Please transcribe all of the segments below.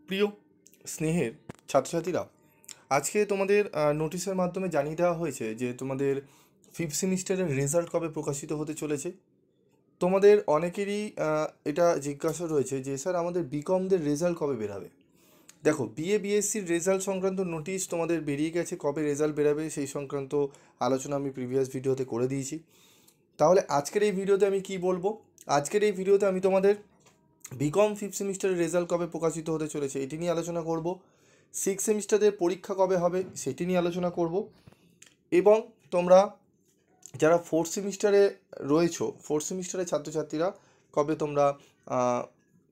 প্রিয় স্নেহের ছাত্রছাত্রীরা, আজকে তোমাদের নোটিশের মাধ্যমে জানিয়ে দেওয়া হয়েছে যে তোমাদের ফিফথ সেমিস্টারের রেজাল্ট কবে প্রকাশিত হতে চলেছে। তোমাদের অনেকেরই এটা জিজ্ঞাসা রয়েছে যে স্যার আমাদের বিকমদের রেজাল্ট কবে বেরাবে। দেখো, বিএ বিএসসির রেজাল্ট সংক্রান্ত নোটিশ তোমাদের বেরিয়ে গেছে, কবে রেজাল্ট বেরাবে সেই সংক্রান্ত আলোচনা আমি প্রিভিয়াস ভিডিওতে করে দিয়েছি। তাহলে আজকের এই ভিডিওতে আমি কি বলবো? আজকের এই ভিডিওতে আমি তোমাদের বিকম ফিফথ সেমিস্টারের রেজাল্ট কবে প্রকাশিত হতে চলেছে এটি নিয়ে আলোচনা করব। সিক্স সেমিস্টারের পরীক্ষা কবে হবে সেটি নিয়ে আলোচনা করব। এবং তোমরা যারা ফোর্থ সেমিস্টারে রয়েছো, ফোর্থ সেমিস্টারের ছাত্রছাত্রীরা কবে তোমরা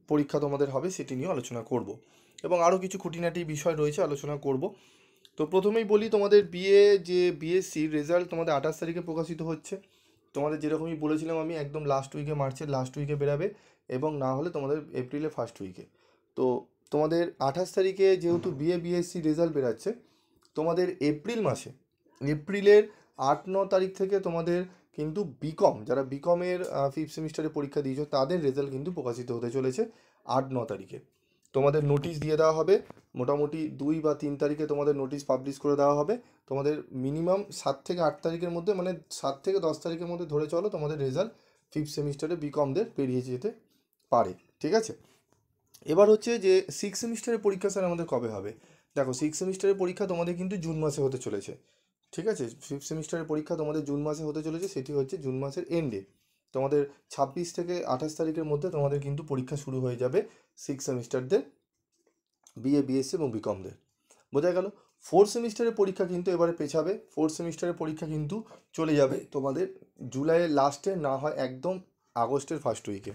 পরীক্ষা তোমাদের হবে সেটি নিয়েও আলোচনা করব। এবং আরও কিছু খুঁটিনাটি বিষয় রয়েছে, আলোচনা করব। তো প্রথমেই বলি, তোমাদের বিএসসির রেজাল্ট তোমাদের 28 তারিখে প্রকাশিত হচ্ছে। তোমাদের যেরকমই বলেছিলাম আমি, একদম লাস্ট উইকে, মার্চের লাস্ট উইকে বেরাবে, এবং না হলে তোমাদের এপ্রিলের ফার্স্ট উইকে। তো তোমাদের 28 তারিখে যেহেতু বিএসসি রেজাল্ট বেরাচ্ছে, তোমাদের এপ্রিলের 8-9 তারিখ থেকে তোমাদের কিন্তু বিকম, যারা বিকমের ফিফথ সেমিস্টারে পরীক্ষা দিয়েছো তাদের রেজাল্ট কিন্তু প্রকাশিত হতে চলেছে 8-9 তারিখে। তোমাদের নোটিশ দিয়ে দেওয়া হবে, মোটামুটি 2 বা 3 তারিখে তোমাদের নোটিশ পাবলিশ করে দেওয়া হবে। তোমাদের মিনিমাম 7 থেকে 8 তারিখের মধ্যে, মানে 7 থেকে 10 তারিখের মধ্যে ধরে চলো, তোমাদের রেজাল্ট ফিফথ সেমিস্টারে বিকমদের বেরিয়ে যেতে পারে। ঠিক আছে, এবার হচ্ছে যে সিক্স সেমিস্টারের পরীক্ষা স্যার আমাদের কবে হবে। দেখো, সিক্স সেমিস্টারের পরীক্ষা তোমাদের কিন্তু জুন মাসে হতে চলেছে। ঠিক আছে, ফিফথ সেমিস্টারের পরীক্ষা তোমাদের জুন মাসে হতে চলেছে, সেটি হচ্ছে জুন মাসের এন্ডে। তোমাদের 26 থেকে 28 তারিখের মধ্যে তোমাদের কিন্তু পরীক্ষা শুরু হয়ে যাবে সিক্স সেমিস্টারদের, বিএসসি এবং বিকমদের। বোঝা গেল? ফোর্থ সেমিস্টারের পরীক্ষা কিন্তু এবারে পেছাবে। ফোর্থ সেমিস্টারের পরীক্ষা কিন্তু চলে যাবে তোমাদের জুলাইয়ের লাস্টে, না হয় একদম আগস্টের ফার্স্ট উইকে।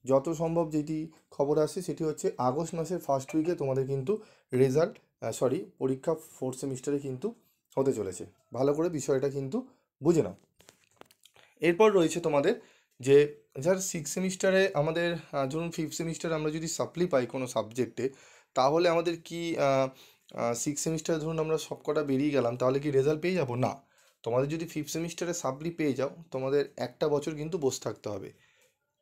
যত সম্ভব যেটি খবর আসে সেটি হচ্ছে আগস্ট মাসের ফার্স্ট উইকে তোমাদের কিন্তু পরীক্ষা ফোর্থ সেমিস্টারে কিন্তু হতে চলেছে। ভালো করে বিষয়টা কিন্তু বুঝে নাও। এরপর রয়েছে তোমাদের যে যার সিক্স সেমিস্টারে আমাদের, ধরুন ফিফথ সেমিস্টারে আমরা যদি সাপ্লি পাই কোনো সাবজেক্টে, তাহলে আমাদের কি সিক্স সেমিস্টারে ধরুন আমরা সবকটা বেরিয়ে গেলাম, তাহলে কি রেজাল্ট পেয়ে যাব? না। তোমাদের যদি ফিফথ সেমিস্টারে সাপ্লি পেয়ে যাও, তোমাদের একটা বছর কিন্তু বসে থাকতে হবে।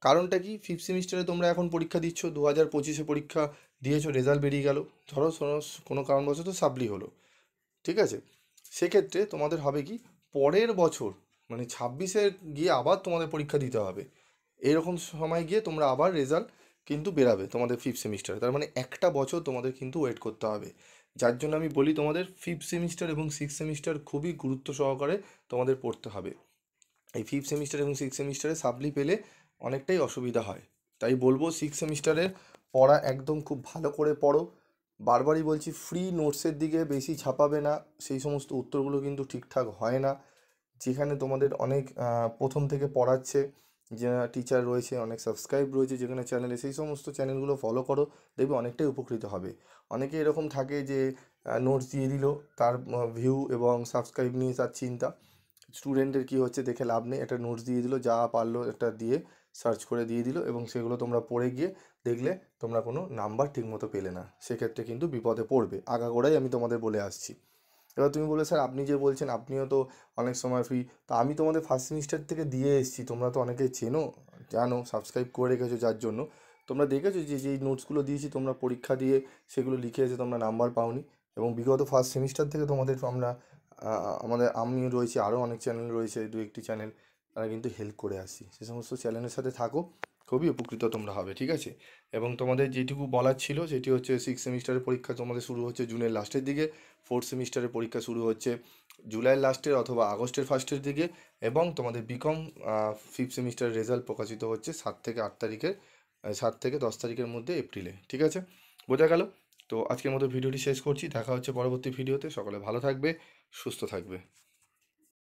কারণটা কি? ফিফথ সেমিস্টারে তোমরা এখন পরীক্ষা দিচ্ছ, 2025-এ পরীক্ষা দিয়েছো, রেজাল্ট বেরিয়ে গেল, ধরো কোনো কারণবশত সাপ্লি হলো, ঠিক আছে, সেক্ষেত্রে তোমাদের হবে কি, পরের বছর মানে 26-এ গিয়ে আবার তোমাদের পরীক্ষা দিতে হবে। এরকম সময় গিয়ে তোমরা আবার রেজাল্ট কিন্তু বেরাবে তোমাদের ফিফথ সেমিস্টারে। তার মানে একটা বছর তোমাদের কিন্তু ওয়েট করতে হবে। যার জন্য আমি বলি, তোমাদের ফিফথ সেমিস্টার এবং সিক্স সেমিস্টার খুবই গুরুত্ব সহকারে তোমাদের পড়তে হবে। এই ফিফথ সেমিস্টার এবং সিক্স সেমিস্টারে সাপ্লি পেলে অনেকটাই অসুবিধা হয়। তাই বলবো, সিক্স সেমিস্টারের পড়া একদম খুব ভালো করে পড়ো। বারবারই বলছি, ফ্রি নোটসের দিকে বেশি ছাপাবে না, সেই সমস্ত উত্তরগুলো কিন্তু ঠিকঠাক হয় না। যেখানে তোমাদের অনেক প্রথম থেকে পড়াচ্ছে যে টিচার রয়েছে, অনেক সাবস্ক্রাইব রয়েছে যেখানে চ্যানেলে, সেই সমস্ত চ্যানেলগুলো ফলো করো, দেখবে অনেকটাই উপকৃত হবে। অনেকে এরকম থাকে যে নোটস দিয়ে দিল, তার ভিউ এবং সাবস্ক্রাইব নিয়ে তার চিন্তা। স্টুডেন্টের কী হচ্ছে দেখে লাভ নেই, একটা নোটস দিয়ে দিল, যা পারলো একটা দিয়ে সার্চ করে দিয়ে দিল, এবং সেগুলো তোমরা পড়ে গিয়ে দেখলে তোমরা কোনো নাম্বার ঠিকমতো পেলে না, সেক্ষেত্রে কিন্তু বিপদে পড়বে। আগাগোড়াই আমি তোমাদের বলে আসছি। এবার তুমি বলে, স্যার আপনি যে বলছেন, আপনিও তো অনেক সময় ফ্রি, তা আমি তোমাদের ফার্স্ট সেমিস্টার থেকে দিয়ে এসেছি, তোমরা তো অনেকে চেনো, জানো, সাবস্ক্রাইব করে রেখেছো, যার জন্য তোমরা দেখেছো যে যেই নোটসগুলো দিয়েছি তোমরা পরীক্ষা দিয়ে সেগুলো লিখে এসে তোমরা নাম্বার পাওনি। এবং বিগত ফার্স্ট সেমিস্টার থেকে তোমাদের আমরা আমিও রয়েছি, আরও অনেক চ্যানেল রয়েছে, দু একটি চ্যানেল, তারা কিন্তু হেল্প করে আসছি। সে সমস্ত চ্যানেলের সাথে থাকো, খুবই উপকৃত তোমরা হবে। ঠিক আছে, এবং তোমাদের যেটুকু বলার ছিল সেটি হচ্ছে, সিক্স সেমিস্টারের পরীক্ষা তোমাদের শুরু হচ্ছে জুনের লাস্টের দিকে, ফোর্থ সেমিস্টারের পরীক্ষা শুরু হচ্ছে জুলাইয়ের লাস্টের অথবা আগস্টের ফার্স্টের দিকে, এবং তোমাদের বিকম ফিফথ সেমিস্টারের রেজাল্ট প্রকাশিত হচ্ছে 7 থেকে 10 তারিখের মধ্যে, এপ্রিলে। ঠিক আছে, বোঝা গেল? তো আজকের মতো ভিডিওটি শেষ করছি, দেখা হচ্ছে পরবর্তী ভিডিওতে। সকলে ভালো থাকবে, সুস্থ থাকবে।